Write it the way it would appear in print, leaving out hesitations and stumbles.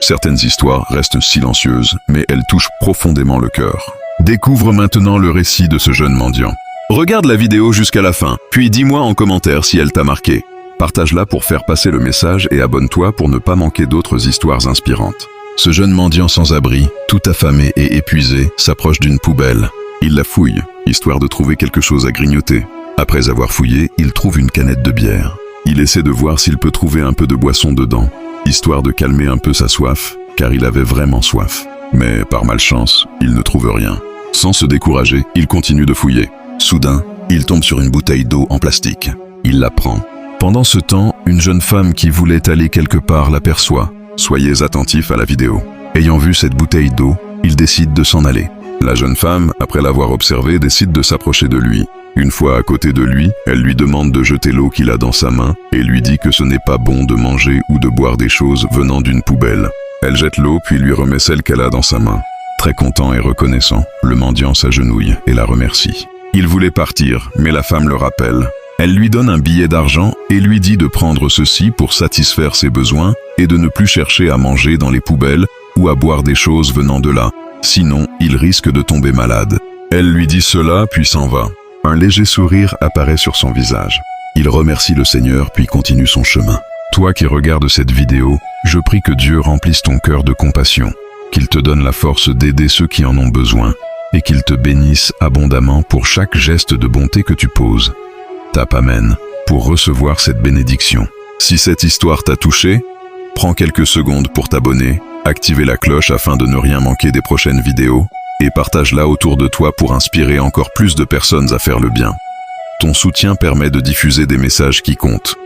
Certaines histoires restent silencieuses, mais elles touchent profondément le cœur. Découvre maintenant le récit de ce jeune mendiant. Regarde la vidéo jusqu'à la fin, puis dis-moi en commentaire si elle t'a marqué. Partage-la pour faire passer le message et abonne-toi pour ne pas manquer d'autres histoires inspirantes. Ce jeune mendiant sans abri, tout affamé et épuisé, s'approche d'une poubelle. Il la fouille, histoire de trouver quelque chose à grignoter. Après avoir fouillé, il trouve une canette de bière. Il essaie de voir s'il peut trouver un peu de boisson dedans, histoire de calmer un peu sa soif, car il avait vraiment soif. Mais par malchance, il ne trouve rien. Sans se décourager, il continue de fouiller. Soudain, il tombe sur une bouteille d'eau en plastique. Il la prend. Pendant ce temps, une jeune femme qui voulait aller quelque part l'aperçoit. Soyez attentifs à la vidéo. Ayant vu cette bouteille d'eau, il décide de s'en aller. La jeune femme, après l'avoir observé, décide de s'approcher de lui. Une fois à côté de lui, elle lui demande de jeter l'eau qu'il a dans sa main et lui dit que ce n'est pas bon de manger ou de boire des choses venant d'une poubelle. Elle jette l'eau puis lui remet celle qu'elle a dans sa main. Très content et reconnaissant, le mendiant s'agenouille et la remercie. Il voulait partir, mais la femme le rappelle. Elle lui donne un billet d'argent et lui dit de prendre ceci pour satisfaire ses besoins et de ne plus chercher à manger dans les poubelles ou à boire des choses venant de là. Sinon, il risque de tomber malade. Elle lui dit cela puis s'en va. Un léger sourire apparaît sur son visage. Il remercie le Seigneur puis continue son chemin. Toi qui regardes cette vidéo, je prie que Dieu remplisse ton cœur de compassion, qu'il te donne la force d'aider ceux qui en ont besoin et qu'il te bénisse abondamment pour chaque geste de bonté que tu poses. Tape Amen pour recevoir cette bénédiction. Si cette histoire t'a touché, prends quelques secondes pour t'abonner, activer la cloche afin de ne rien manquer des prochaines vidéos et partage-la autour de toi pour inspirer encore plus de personnes à faire le bien. Ton soutien permet de diffuser des messages qui comptent.